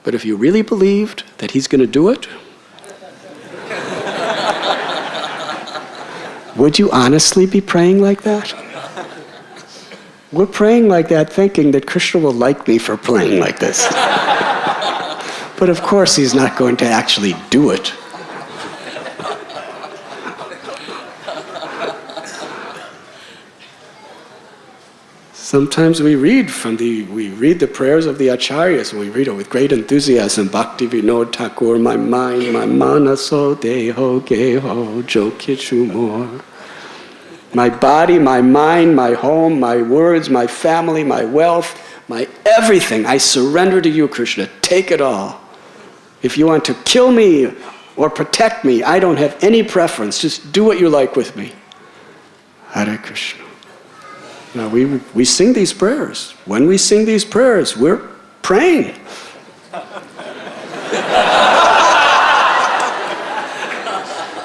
But if you really believed that he's going to do it, would you honestly be praying like that? We're praying like that thinking that Krishna will like me for praying like this. But of course he's not going to actually do it. Sometimes we read the prayers of the acharyas, and we read it with great enthusiasm. Bhakti Vinod Thakur, my mind, my manaso, deho, geho, jokichu more. My body, my mind, my home, my words, my family, my wealth, my everything, I surrender to you, Krishna. Take it all. If you want to kill me or protect me, I don't have any preference. Just do what you like with me. Hare Krishna. Now we sing these prayers. When we sing these prayers, we're praying.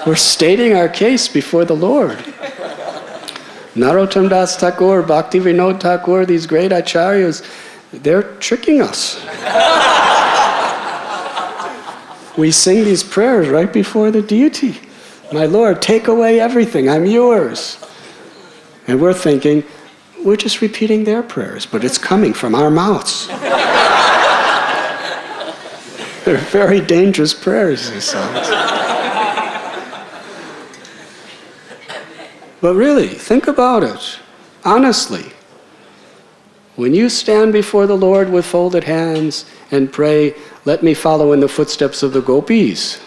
We're stating our case before the Lord. Narottam Das Thakur, Bhakti Vinod Thakur, these great acharyas, they're tricking us. We sing these prayers right before the deity. My Lord, take away everything, I'm yours. And we're thinking, we're just repeating their prayers, but it's coming from our mouths. They're very dangerous prayers, these songs. But really, think about it, honestly. When you stand before the Lord with folded hands and pray, let me follow in the footsteps of the gopis.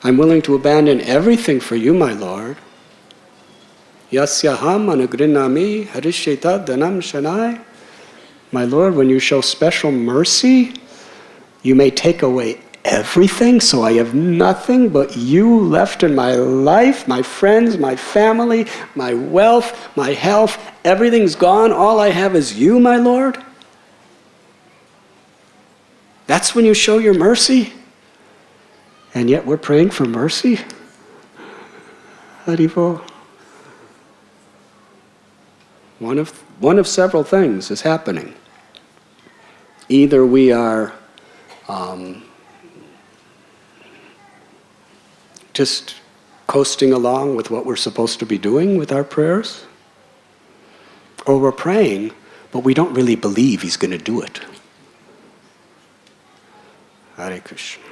I'm willing to abandon everything for you, my Lord. Yasyaham anagrinami harisheta dhanam shanai. My Lord, when you show special mercy, you may take away everything, so I have nothing but you left in my life, my friends, my family, my wealth, my health. Everything's gone. All I have is you, my Lord. That's when you show your mercy. And yet we're praying for mercy. Haribol. One of several things is happening. Either we are just coasting along with what we're supposed to be doing with our prayers, or we're praying, but we don't really believe he's going to do it. Hare Krishna.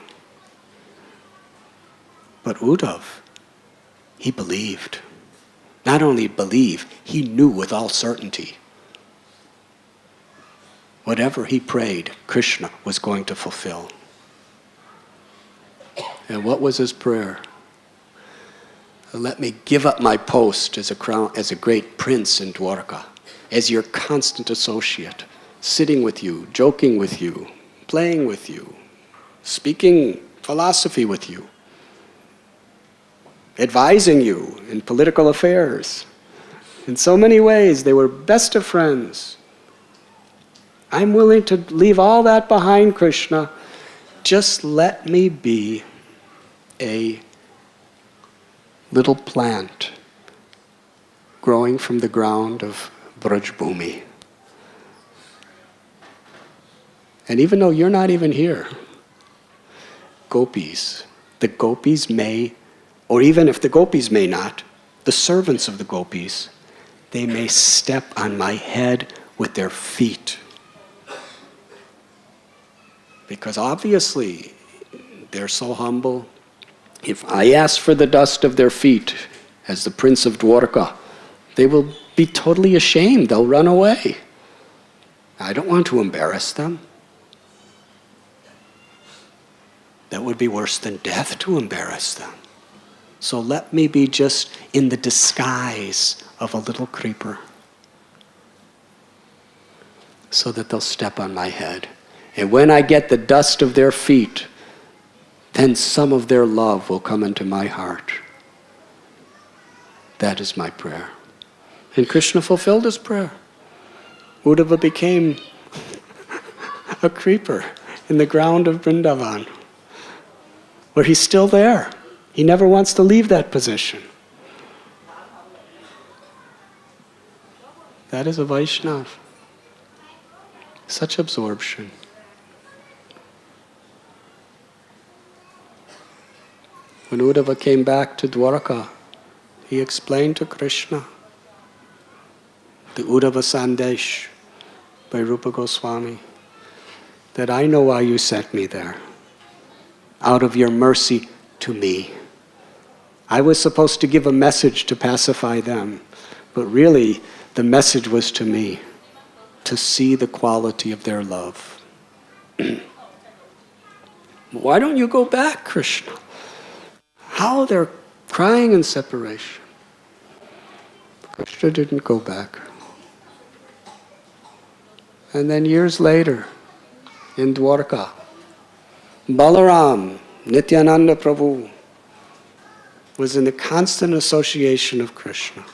But Uddhav, he believed. Not only believe, he knew with all certainty. Whatever he prayed, Krishna was going to fulfill. And what was his prayer? Let me give up my post as a great prince in Dwarka, as your constant associate, sitting with you, joking with you, playing with you, speaking philosophy with you, advising you in political affairs. In so many ways, they were best of friends. I'm willing to leave all that behind, Krishna. Just let me be a little plant growing from the ground of Braj-bhumi. And even though you're not even here, the gopis may, or even if the gopis may not, the servants of the gopis, they may step on my head with their feet. Because obviously, they're so humble. If I ask for the dust of their feet as the prince of Dwarka, they will be totally ashamed. They'll run away. I don't want to embarrass them. That would be worse than death to embarrass them. So let me be just in the disguise of a little creeper so that they'll step on my head. And when I get the dust of their feet, then some of their love will come into my heart. That is my prayer. And Krishna fulfilled his prayer. Uddhava became a creeper in the ground of Vrindavan, where he's still there. He never wants to leave that position. That is a Vaishnava. Such absorption. When Uddhava came back to Dwarka, he explained to Krishna the Uddhava Sandesh by Rupa Goswami, that I know why you sent me there, out of your mercy to me. I was supposed to give a message to pacify them, but really the message was to me, to see the quality of their love. Why don't you go back, Krishna? How they're crying in separation. Krishna didn't go back. And then years later, in Dwarka, Balaram, Nityananda Prabhu, was in the constant association of Krishna,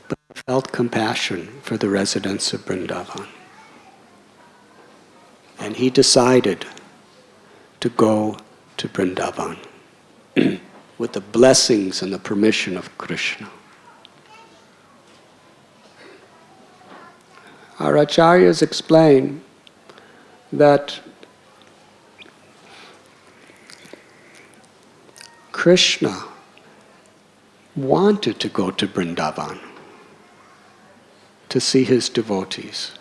but felt compassion for the residents of Vrindavan. And he decided to go to Vrindavan with the blessings and the permission of Krishna. Our acharyas explain that Krishna wanted to go to Vrindavan to see his devotees.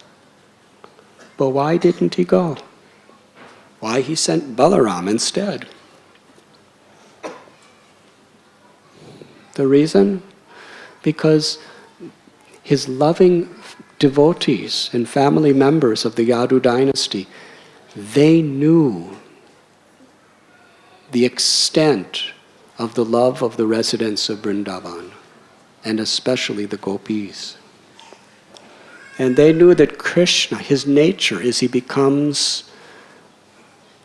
But why didn't he go? Why he sent Balaram instead? The reason? Because his loving devotees and family members of the Yadu dynasty, they knew the extent of the love of the residents of Vrindavan, and especially the gopis. And they knew that Krishna, his nature is he becomes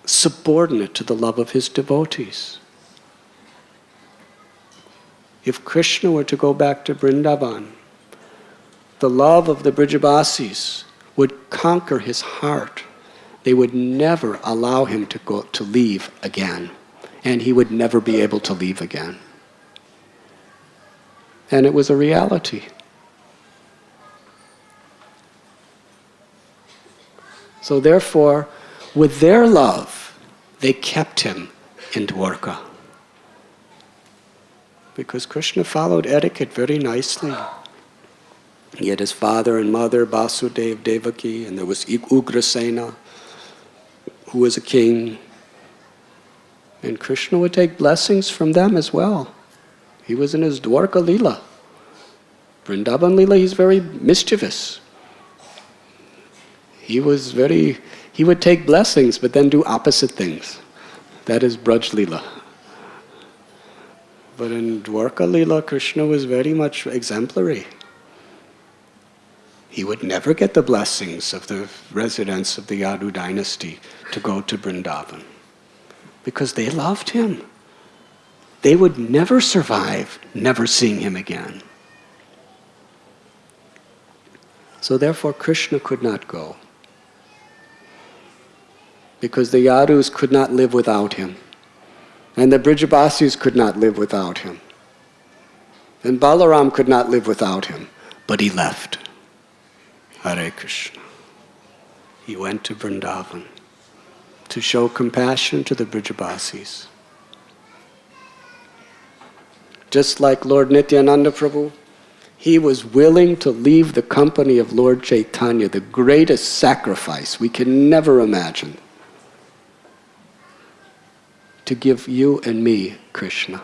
subordinate to the love of his devotees. If Krishna were to go back to Vrindavan, the love of the Brijabasis would conquer his heart. They would never allow him to leave again. And he would never be able to leave again. And it was a reality. So therefore, with their love, they kept him in Dwarka. Because Krishna followed etiquette very nicely. He had his father and mother, Vasudeva, Devaki, and there was Ugrasena, who was a king. And Krishna would take blessings from them as well. He was in his Dwarka Leela. Vrindavan Leela, he's very mischievous. He would take blessings but then do opposite things. That is Braj Leela. But in Dwarka Leela, Krishna was very much exemplary. He would never get the blessings of the residents of the Yadu dynasty to go to Vrindavan, because they loved him. They would never survive never seeing him again. So therefore Krishna could not go, because the Yadus could not live without him, and the Brijabasis could not live without him, and Balaram could not live without him, but he left. Hare Krishna. He went to Vrindavan to show compassion to the Brijabasis. Just like Lord Nityananda Prabhu, he was willing to leave the company of Lord Chaitanya, the greatest sacrifice we can never imagine, to give you and me Krishna,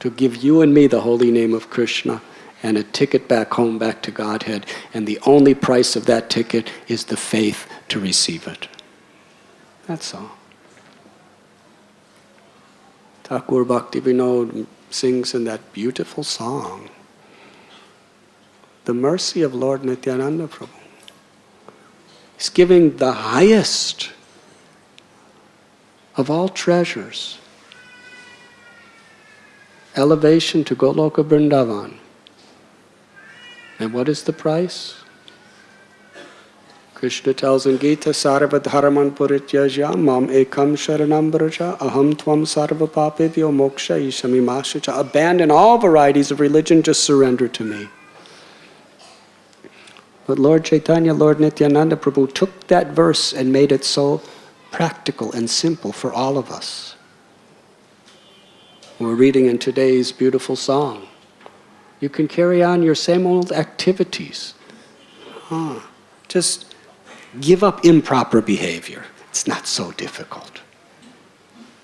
to give you and me the holy name of Krishna, and a ticket back home, back to Godhead, and the only price of that ticket is the faith to receive it. That's all. Thakur Bhakti Vinod sings in that beautiful song, the mercy of Lord Nityananda Prabhu. He's giving the highest of all treasures, elevation to Goloka Vrindavan. And what is the price? Krishna tells in Gita, Sarva dharman purityajya mam ekam sharanam braja aham tvam sarva papebhyo moksha ishamimashacha. Abandon all varieties of religion, just surrender to me. But Lord Chaitanya, Lord Nityananda Prabhu took that verse and made it so practical and simple for all of us. We're reading in today's beautiful song. You can carry on your same old activities. Just give up improper behavior. It's not so difficult.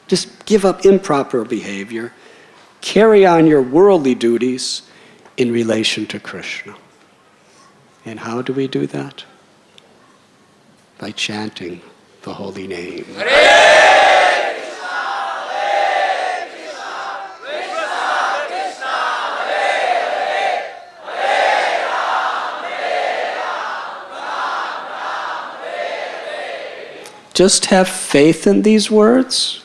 Just give up improper behavior. Carry on your worldly duties in relation to Krishna. And how do we do that? By chanting the holy name. Just have faith in these words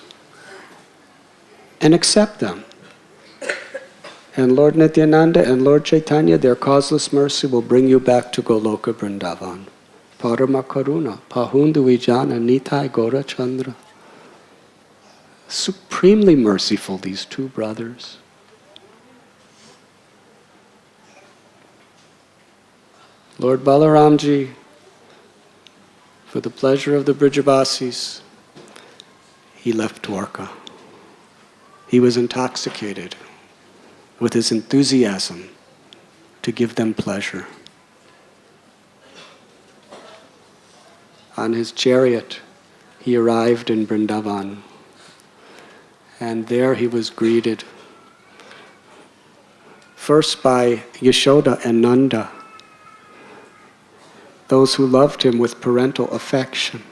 and accept them. And Lord Nityananda and Lord Chaitanya, their causeless mercy will bring you back to Goloka Vrindavan. Parama Karuna, Pahundu Vijana Nitai Gora Chandra. Supremely merciful, these two brothers. Lord Balaramji, for the pleasure of the Brijabasis, he left Dwarka. He was intoxicated with his enthusiasm to give them pleasure. On his chariot, he arrived in Vrindavan, and there he was greeted first by Yashoda and Nanda, those who loved him with parental affection.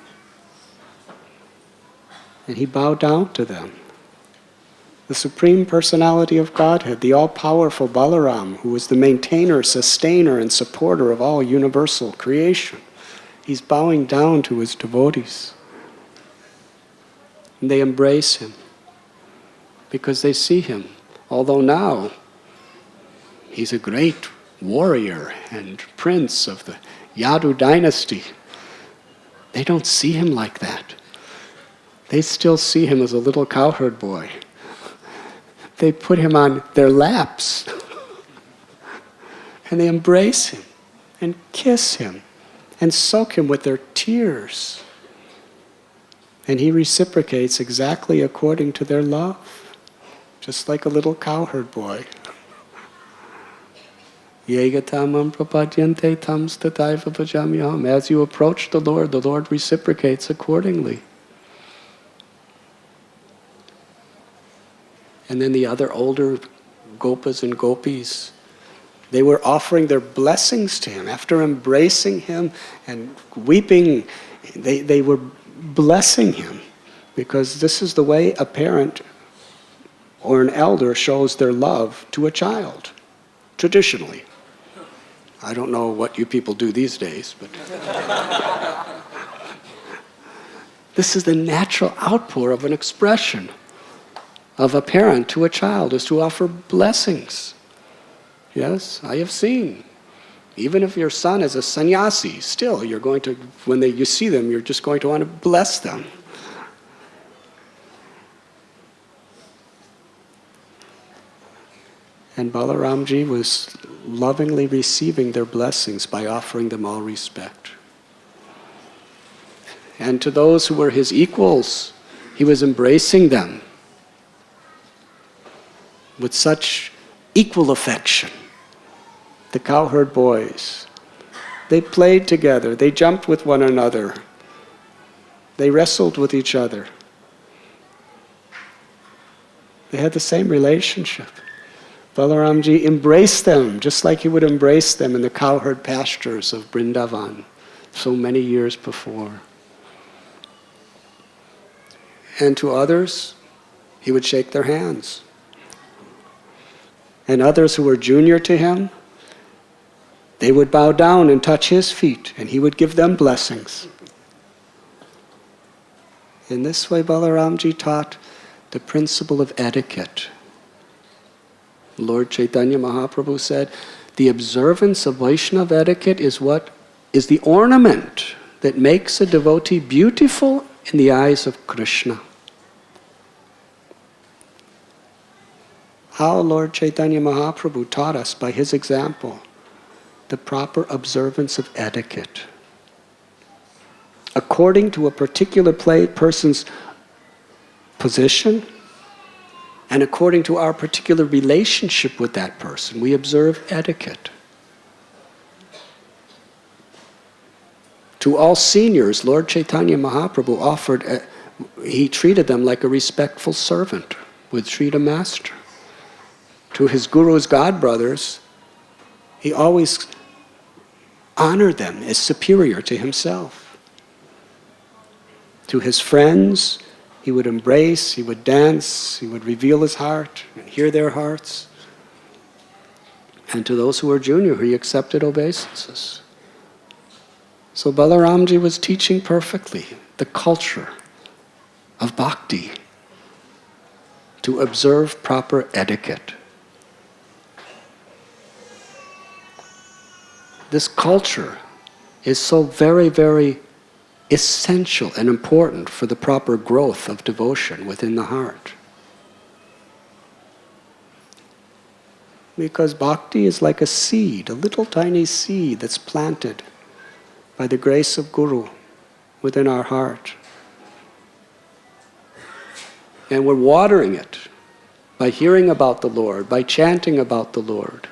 And he bowed down to them. The Supreme Personality of Godhead, the all-powerful Balaram, who was the maintainer, sustainer, and supporter of all universal creation. He's bowing down to his devotees. And they embrace him because they see him, although now he's a great warrior and prince of the Yadu dynasty. They don't see him like that. They still see him as a little cowherd boy. They put him on their laps and they embrace him and kiss him and soak him with their tears. And he reciprocates exactly according to their love, just like a little cowherd boy. As you approach the Lord reciprocates accordingly. And then the other older gopas and gopis, they were offering their blessings to him. After embracing him and weeping, they were blessing him, because this is the way a parent or an elder shows their love to a child, traditionally. I don't know what you people do these days, but this is the natural outpour of an expression of a parent to a child, is to offer blessings. Yes, I have seen. Even if your son is a sannyasi, still you're going to, when you see them, you're just going to want to bless them. And Balaramji was lovingly receiving their blessings by offering them all respect. And to those who were his equals, he was embracing them with such equal affection. The cowherd boys, they played together, they jumped with one another, they wrestled with each other. They had the same relationship. Balaramji embraced them just like he would embrace them in the cowherd pastures of Vrindavan so many years before. And to others, he would shake their hands. And others who were junior to him, they would bow down and touch his feet, and he would give them blessings. In this way, Balaramji taught the principle of etiquette. Lord Chaitanya Mahaprabhu said, the observance of Vaishnava etiquette is the ornament that makes a devotee beautiful in the eyes of Krishna. How Lord Chaitanya Mahaprabhu taught us by his example the proper observance of etiquette. According to a particular person's position, and according to our particular relationship with that person, we observe etiquette. To all seniors, Lord Chaitanya Mahaprabhu he treated them like a respectful servant would treat a master. To his guru's godbrothers, he always honored them as superior to himself. To his friends, he would embrace, he would dance, he would reveal his heart and hear their hearts. And to those who were junior, he accepted obeisances. So Balaramji was teaching perfectly the culture of bhakti, to observe proper etiquette. This culture is so very, very essential and important for the proper growth of devotion within the heart. Because bhakti is like a seed, a little tiny seed that's planted by the grace of Guru within our heart. And we're watering it by hearing about the Lord, by chanting about the Lord.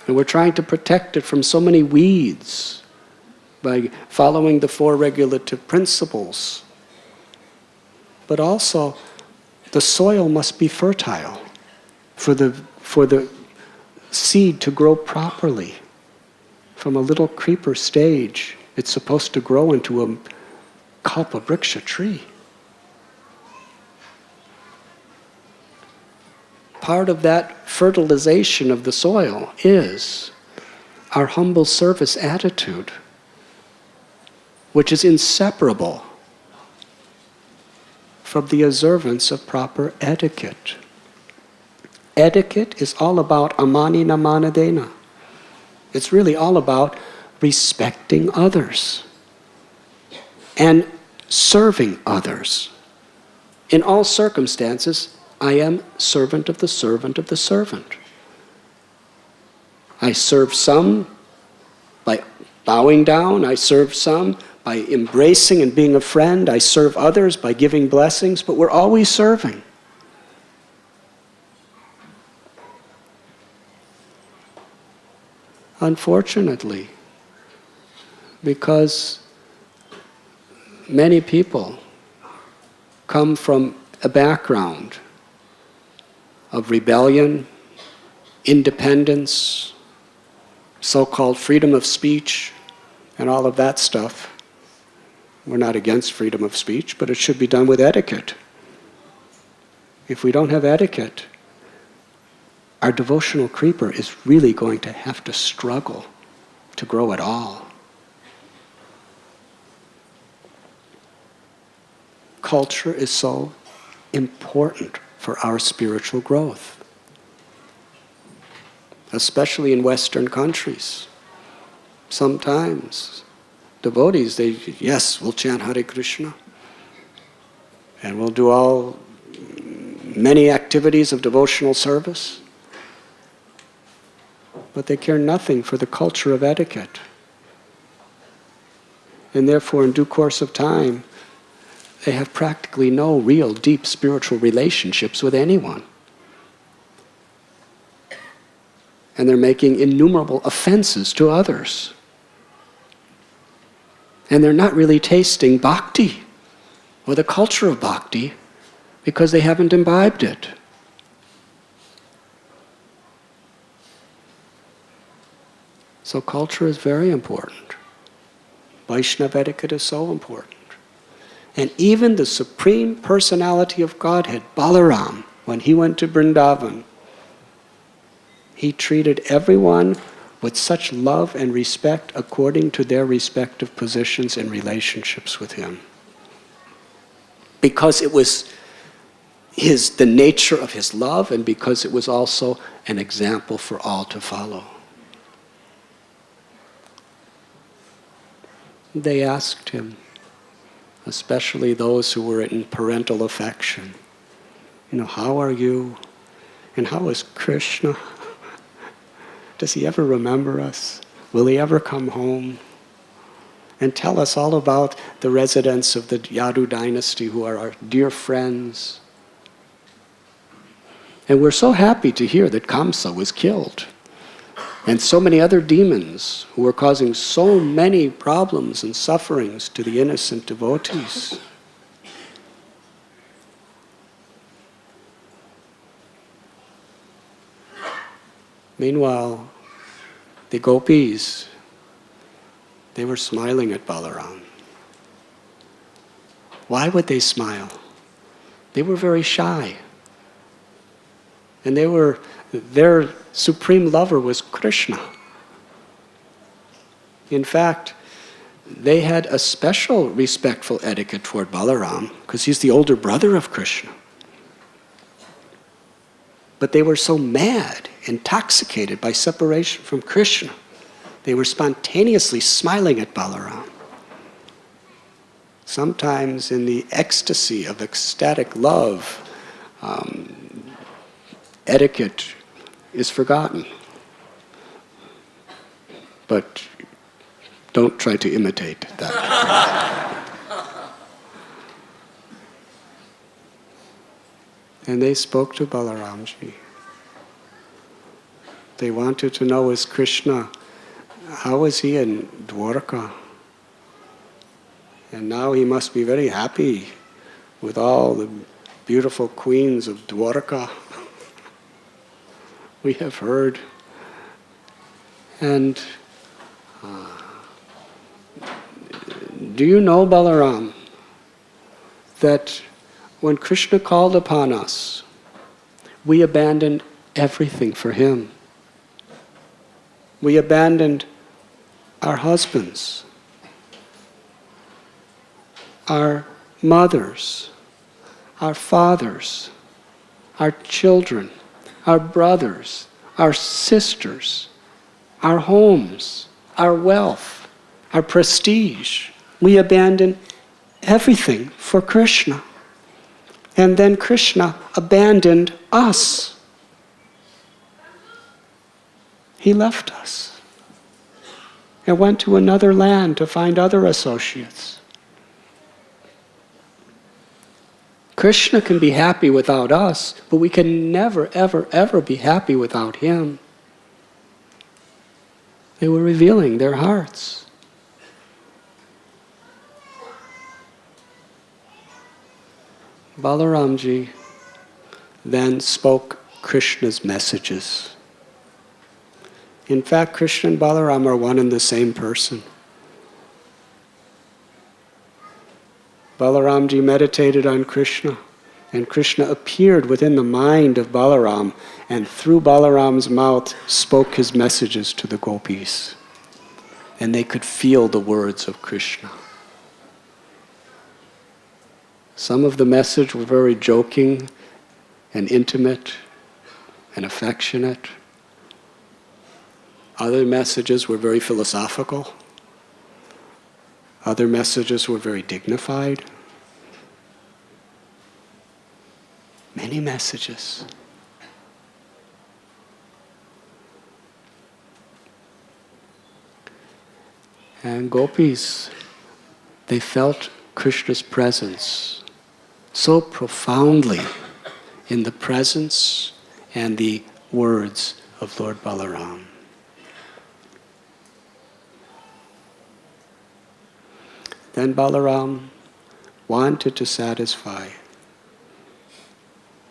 And we're trying to protect it from so many weeds by following the 4 regulative principles. But also, the soil must be fertile for the seed to grow properly. From a little creeper stage, it's supposed to grow into a kalpa-vriksha tree. Part of that fertilization of the soil is our humble service attitude, which is inseparable from the observance of proper etiquette. Etiquette is all about amanina manadena. It's really all about respecting others and serving others. In all circumstances, I am servant of the servant of the servant. I serve some by bowing down. I serve some by embracing and being a friend. I serve others by giving blessings, but we're always serving. Unfortunately, because many people come from a background of rebellion, independence, so-called freedom of speech, and all of that stuff. We're not against freedom of speech, but it should be done with etiquette. If we don't have etiquette, our devotional creeper is really going to have to struggle to grow at all. Culture is so important for our spiritual growth, especially in Western countries. Sometimes devotees, we'll chant Hare Krishna, and we'll do many activities of devotional service, but they care nothing for the culture of etiquette. And therefore, in due course of time, they have practically no real deep spiritual relationships with anyone. And they're making innumerable offenses to others. And they're not really tasting bhakti or the culture of bhakti because they haven't imbibed it. So culture is very important. Vaishnava etiquette is so important. And even the Supreme Personality of Godhead, Balaram, when he went to Vrindavan, he treated everyone with such love and respect according to their respective positions and relationships with him. Because it was the nature of his love, and because it was also an example for all to follow. They asked him, especially those who were in parental affection, how are you? And how is Krishna? Does he ever remember us? Will he ever come home and tell us all about the residents of the Yadu dynasty who are our dear friends? And we're so happy to hear that Kamsa was killed, and so many other demons who were causing so many problems and sufferings to the innocent devotees. Meanwhile, the gopis, they were smiling at Balaram. Why would they smile? They were very shy. And their supreme lover was Krishna. In fact, they had a special respectful etiquette toward Balaram because he's the older brother of Krishna. But they were so mad, intoxicated by separation from Krishna, they were spontaneously smiling at Balaram. Sometimes in the ecstasy of ecstatic love, etiquette is forgotten. But don't try to imitate that. And they spoke to Balaramji. They wanted to know, is Krishna, how is he in Dwarka? And now he must be very happy with all the beautiful queens of Dwarka. We have heard. And do you know, Balaram, that when Krishna called upon us, we abandoned everything for him. We abandoned our husbands, our mothers, our fathers, our children, our brothers, our sisters, our homes, our wealth, our prestige. We abandoned everything for Krishna. And then Krishna abandoned us. He left us and went to another land to find other associates. Krishna can be happy without us, but we can never, ever, ever be happy without him. They were revealing their hearts. Balaramji then spoke Krishna's messages. In fact, Krishna and Balaram are one and the same person. Balaramji meditated on Krishna, and Krishna appeared within the mind of Balaram, and through Balaram's mouth spoke his messages to the gopis. And they could feel the words of Krishna. Some of the message were very joking and intimate and affectionate. Other messages were very philosophical. Other messages were very dignified. Many messages. And gopis, they felt Krishna's presence so profoundly in the presence and the words of Lord Balaram. Then Balaram wanted to satisfy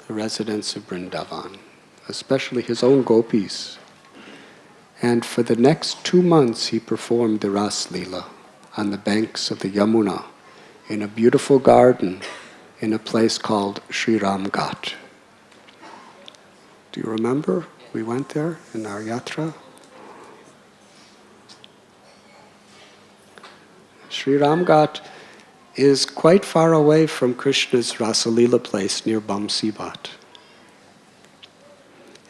the residents of Vrindavan, especially his own gopis. And for the next 2 months he performed the Ras Leela on the banks of the Yamuna in a beautiful garden in a place called Sri Ram Ghat. Do you remember? We went there in our yatra. Sri Ram Ghat is quite far away from Krishna's Rasalila place near Bamsibat.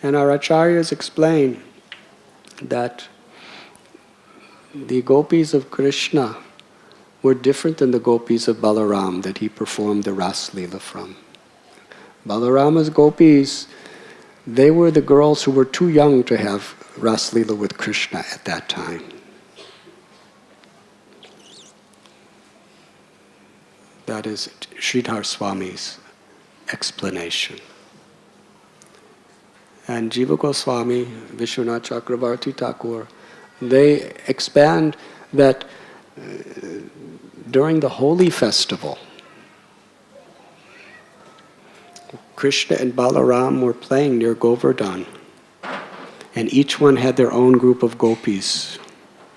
And our acharyas explain that the gopis of Krishna were different than the gopis of Balaram that he performed the Rasalila from. Balarama's gopis, they were the girls who were too young to have Ras Lila with Krishna at that time. That is Sridhar Swami's explanation. And Jiva Goswami, Vishwanath Chakravarti Thakur, they expand that during the holy festival, Krishna and Balaram were playing near Govardhan, and each one had their own group of gopis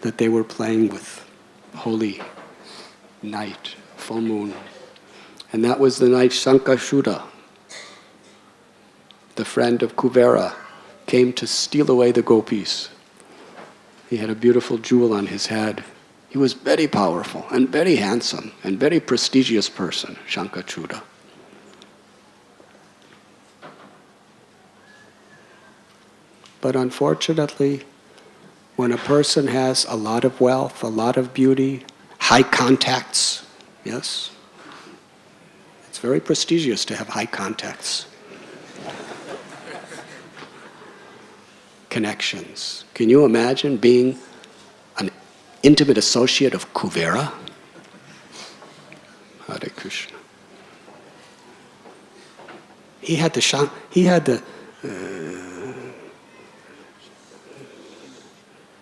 that they were playing with. Holy night, full moon. And that was the night Shankashuda, the friend of Kuvera, came to steal away the gopis. He had a beautiful jewel on his head. He was very powerful and very handsome and very prestigious person, Shankashuda. But unfortunately, when a person has a lot of wealth, a lot of beauty, high contacts, yes? It's very prestigious to have high contacts. Connections. Can you imagine being an intimate associate of Kuvera? Hare Krishna. He had the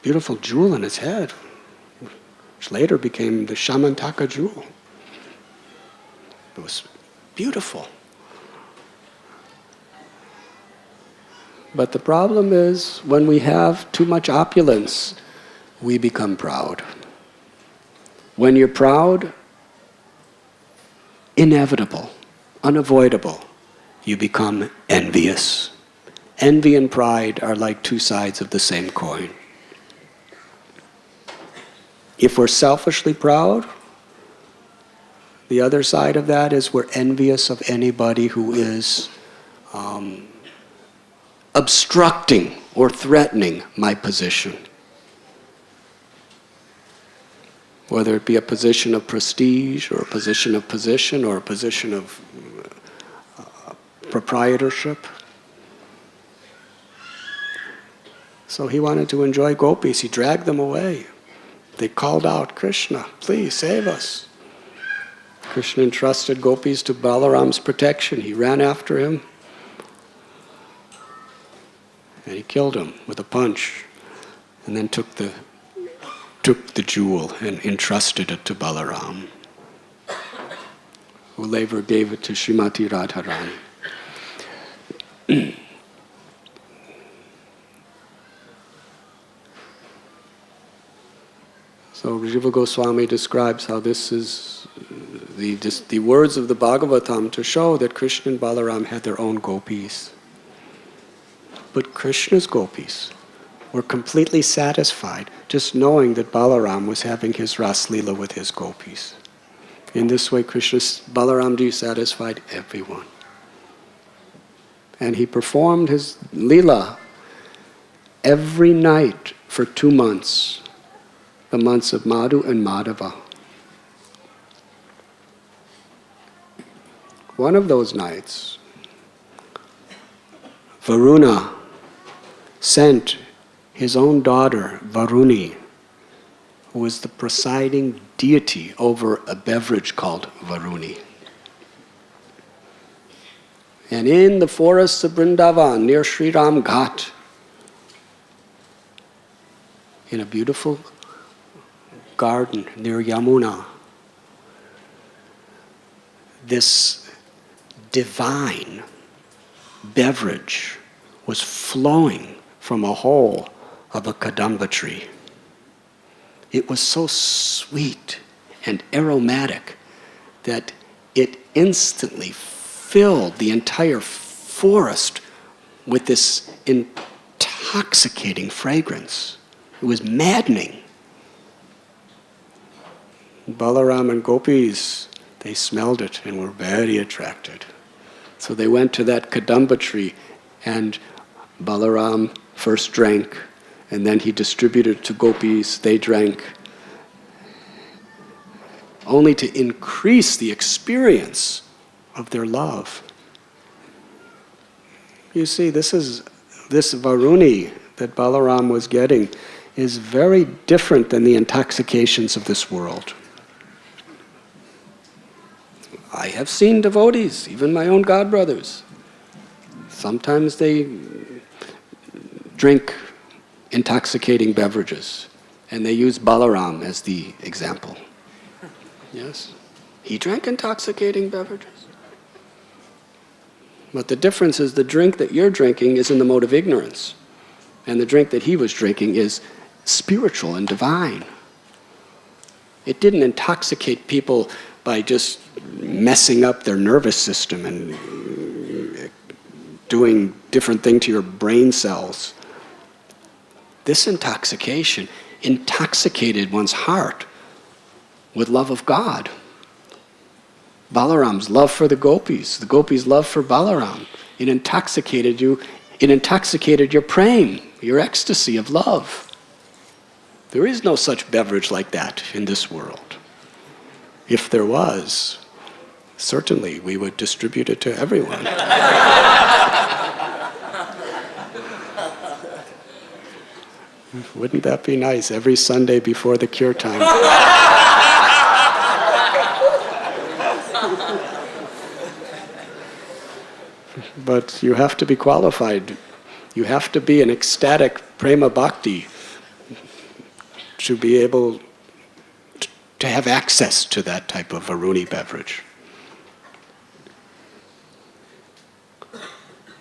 beautiful jewel in his head, which later became the Shamantaka jewel. It was beautiful. But the problem is, when we have too much opulence, we become proud. When you're proud, inevitable, unavoidable, you become envious. Envy and pride are like two sides of the same coin. If we're selfishly proud, the other side of that is we're envious of anybody who is obstructing or threatening my position. Whether it be a position of prestige or a position of position or a position of proprietorship. So he wanted to enjoy gopis. He dragged them away. They called out, Krishna, please save us. Krishna entrusted gopis to Balaram's protection. He ran after him and he killed him with a punch, and then took the jewel and entrusted it to Balaram, who later gave it to Srimati Radharani. So Jiva Goswami describes how this is the words of the Bhagavatam to show that Krishna and Balaram had their own gopis. But Krishna's gopis were completely satisfied just knowing that Balaram was having his Ras Lila with his gopis. In this way, Balaramji satisfied everyone. And he performed his Lila every night for 2 months, the months of Madhu and Madhava. One of those nights, Varuna sent his own daughter, Varuni, who was the presiding deity over a beverage called Varuni. And in the forests of Vrindavan, near Sri Ram Ghat, in a beautiful garden near Yamuna, this divine beverage was flowing from a hole of a kadamba tree. It was so sweet and aromatic that it instantly filled the entire forest with this intoxicating fragrance. It was maddening. Balaram and gopis, they smelled it and were very attracted. So they went to that kadamba tree, and Balaram first drank, and then he distributed to gopis, they drank, only to increase the experience of their love. You see, this Varuni, that Balaram was getting is very different than the intoxications of this world. I have seen devotees, even my own godbrothers. Sometimes they drink intoxicating beverages, and they use Balaram as the example. Yes, he drank intoxicating beverages. But the difference is the drink that you're drinking is in the mode of ignorance, and the drink that he was drinking is spiritual and divine. It didn't intoxicate people by just messing up their nervous system and doing different things to your brain cells. This intoxication intoxicated one's heart with love of God. Balaram's love for the gopis' love for Balaram. It intoxicated you. It intoxicated your prem, your ecstasy of love. There is no such beverage like that in this world. If there was, certainly we would distribute it to everyone. Wouldn't that be nice? Every Sunday before the cure time. But you have to be qualified. You have to be an ecstatic prema bhakti to be able to have access to that type of Varuni beverage.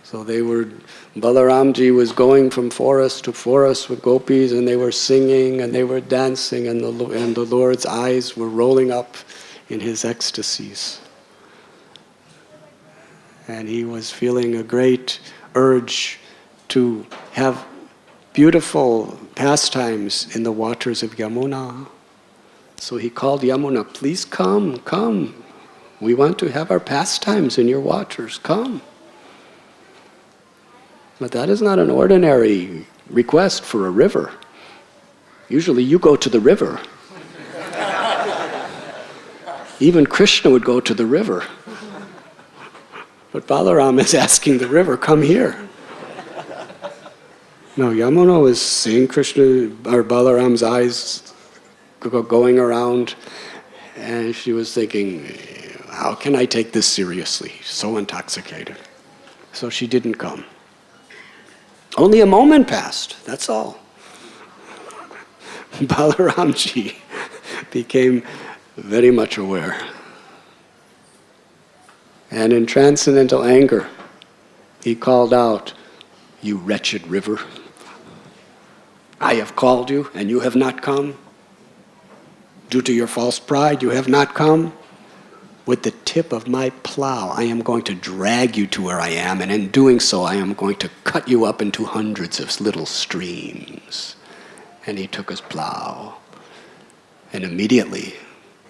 So Balaramji was going from forest to forest with gopis, and they were singing and they were dancing, and the Lord's eyes were rolling up in his ecstasies. And he was feeling a great urge to have beautiful pastimes in the waters of Yamuna. So he called Yamuna, please come, come. We want to have our pastimes in your waters, come. But that is not an ordinary request for a river. Usually you go to the river. Even Krishna would go to the river. But Balaram is asking the river, come here. No, Yamuna was seeing Krishna, or Balaram's eyes going around, and she was thinking, how can I take this seriously? So intoxicated. So she didn't come. Only a moment passed, that's all. Balaramji became very much aware. And in transcendental anger, he called out, you wretched river, I have called you and you have not come. Due to your false pride, you have not come. With the tip of my plow, I am going to drag you to where I am, and in doing so, I am going to cut you up into hundreds of little streams. And he took his plow, and immediately,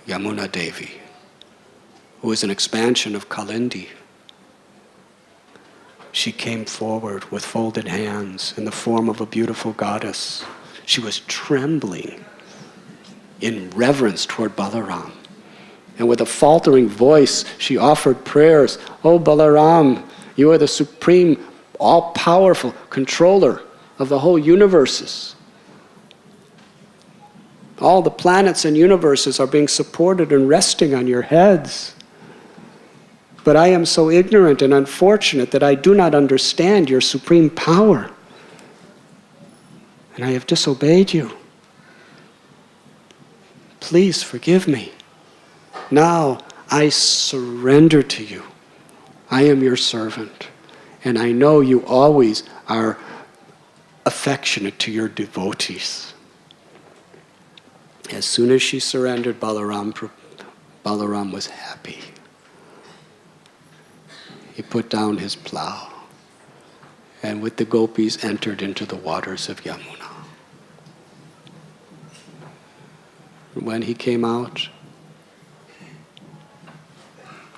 Yamuna Devi, who is an expansion of Kalindi, she came forward with folded hands in the form of a beautiful goddess. She was trembling in reverence toward Balaram. And with a faltering voice, she offered prayers. Oh Balaram, you are the supreme, all-powerful controller of the whole universes. All the planets and universes are being supported and resting on your heads. But I am so ignorant and unfortunate that I do not understand your supreme power. And I have disobeyed you. Please forgive me. Now I surrender to you. I am your servant. And I know you always are affectionate to your devotees. As soon as she surrendered, Balaram was happy. He put down his plow and with the gopis entered into the waters of Yamuna. When he came out,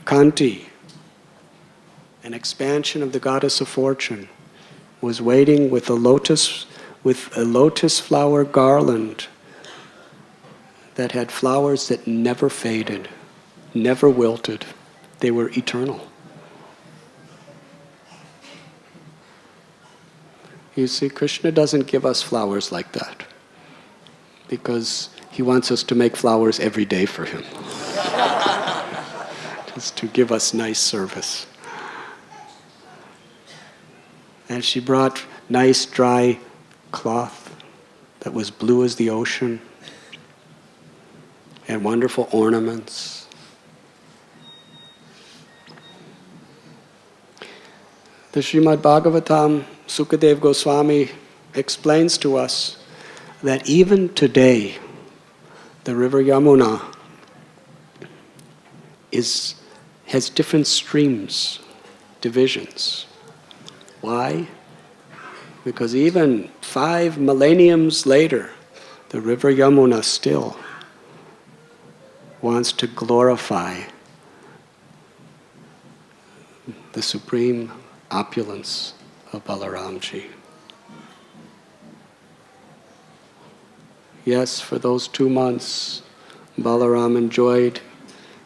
Kanti, an expansion of the goddess of fortune, was waiting with a lotus flower garland that had flowers that never faded, never wilted. They were eternal. You see, Krishna doesn't give us flowers like that because he wants us to make flowers every day for him. Just to give us nice service. And she brought nice dry cloth that was blue as the ocean and wonderful ornaments. The Srimad Bhagavatam, Sukadev Goswami explains to us that even today, the river Yamuna has different streams, divisions. Why? Because even 5 millenniums later, the river Yamuna still wants to glorify the supreme opulence of Balaramji. Yes, for those 2 months, Balaram enjoyed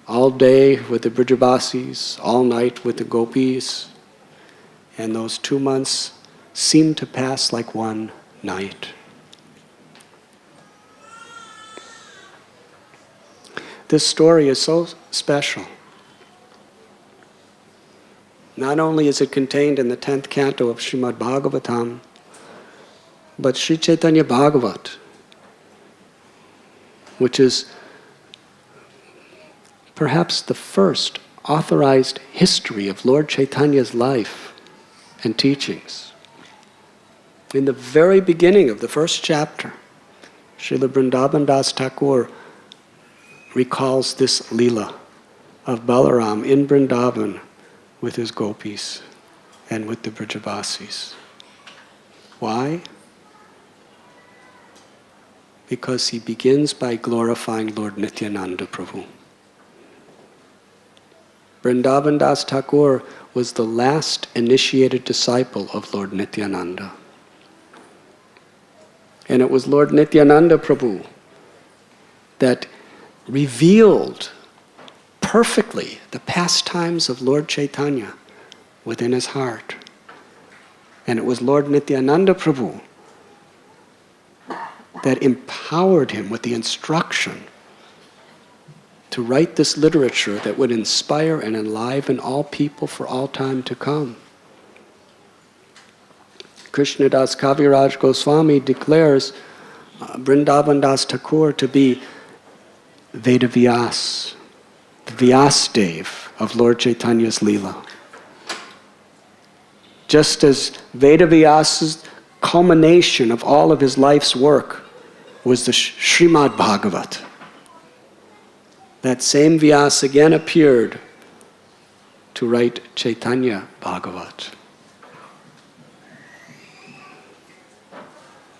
all day with the Brijabasis, all night with the Gopis, and those 2 months seemed to pass like one night. This story is so special. Not only is it contained in the 10th canto of Srimad Bhagavatam, but Sri Chaitanya Bhagavat, which is perhaps the first authorized history of Lord Chaitanya's life and teachings. In the very beginning of the first chapter, Srila Vrindavan Das Thakur recalls this Leela of Balaram in Vrindavan with his gopis and with the Brijabasis. Why? Because he begins by glorifying Lord Nityananda Prabhu. Vrindavan Das Thakur was the last initiated disciple of Lord Nityananda. And it was Lord Nityananda Prabhu that revealed perfectly the pastimes of Lord Chaitanya within his heart. And it was Lord Nityananda Prabhu that empowered him with the instruction to write this literature that would inspire and enliven all people for all time to come. Krishnadas Kaviraj Goswami declares Vrindavan Das Thakur to be Vedavyas, the Vyasdev of Lord Chaitanya's Leela. Just as Vedavyas's culmination of all of his life's work was the Srimad Bhagavat. That same Vyas again appeared to write Chaitanya Bhagavat.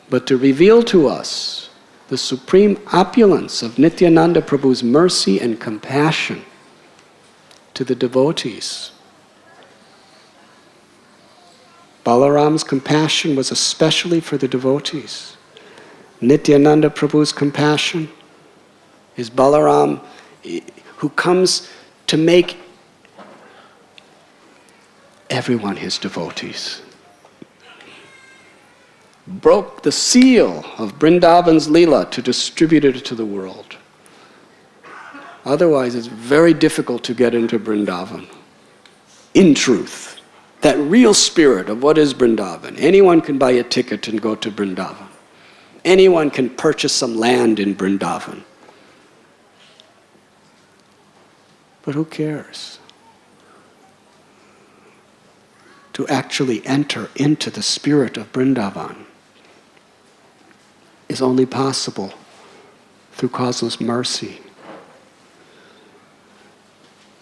But to reveal to us the supreme opulence of Nityananda Prabhu's mercy and compassion to the devotees. Balaram's compassion was especially for the devotees. Nityananda Prabhu's compassion is Balaram, who comes to make everyone his devotees. Broke the seal of Vrindavan's Leela to distribute it to the world. Otherwise, it's very difficult to get into Vrindavan. In truth, that real spirit of what is Vrindavan. Anyone can buy a ticket and go to Vrindavan. Anyone can purchase some land in Vrindavan. But who cares? To actually enter into the spirit of Vrindavan is only possible through causeless mercy.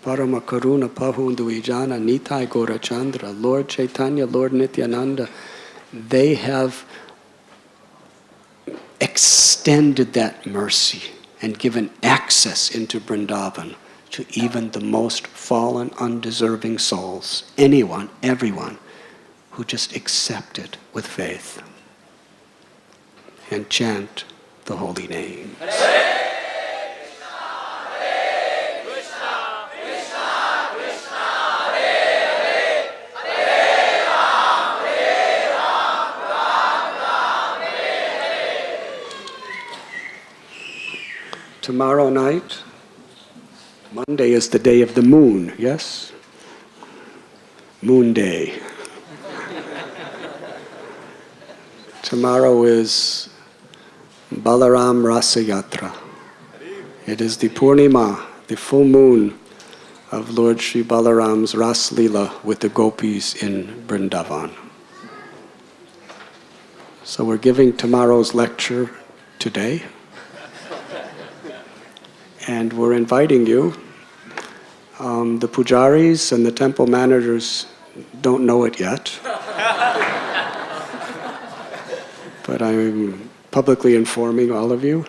Parama Karuna Pahundu Ijana Nitai Gora Chandra, Lord Chaitanya, Lord Nityananda, they have extended that mercy and given access into Vrindavan to even the most fallen, undeserving souls. Anyone, everyone, who just accept it with faith and chant the holy name. Tomorrow night, Monday is the day of the moon, yes? Moon day. Tomorrow is Balaram Rasa Yatra. It is the Purnima, the full moon of Lord Sri Balaram's Ras Leela with the gopis in Vrindavan. So we're giving tomorrow's lecture today. And we're inviting you. The pujaris and the temple managers don't know it yet. But I'm publicly informing all of you.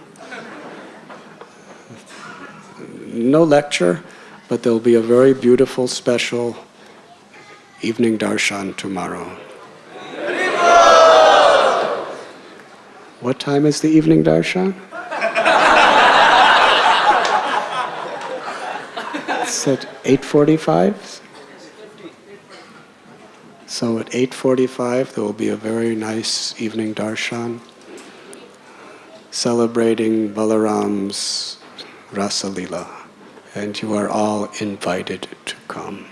No lecture, but there'll be a very beautiful, special evening darshan tomorrow. What time is the evening darshan? It's at 8:45? So at 8:45 there will be a very nice evening darshan celebrating Balaram's Rasa Leela, and you are all invited to come.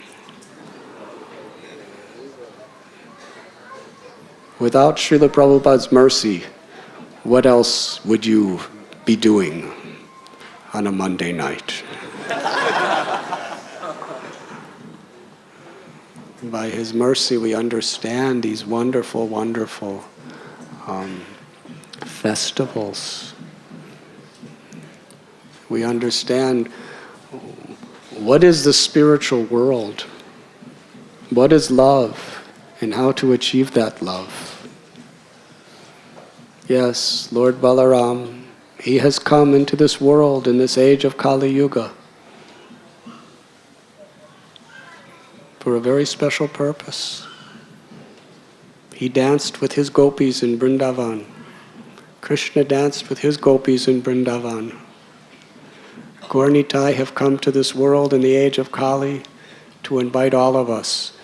Without Srila Prabhupada's mercy, what else would you be doing on a Monday night? By His mercy, we understand these wonderful, wonderful festivals. We understand what is the spiritual world, what is love, and how to achieve that love. Yes, Lord Balaram, He has come into this world in this age of Kali Yuga for a very special purpose. He danced with His gopis in Vrindavan. Krishna danced with his gopis in Vrindavan. Gaura-Nitai have come to this world in the age of Kali to invite all of us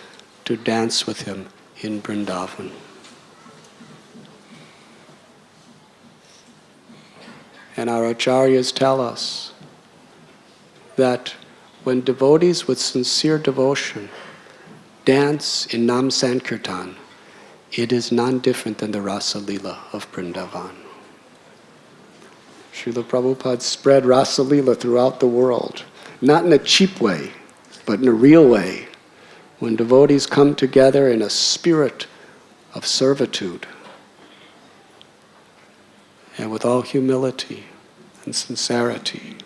to dance with Him in Vrindavan. And our acharyas tell us that when devotees with sincere devotion dance in Nam Sankirtan, it is none different than the Rasa Leela of Vrindavan. Srila Prabhupada spread Rasa Leela throughout the world, not in a cheap way, but in a real way, when devotees come together in a spirit of servitude and with all humility and sincerity,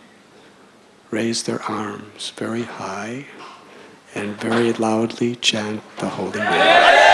raise their arms very high and very loudly chant the holy name.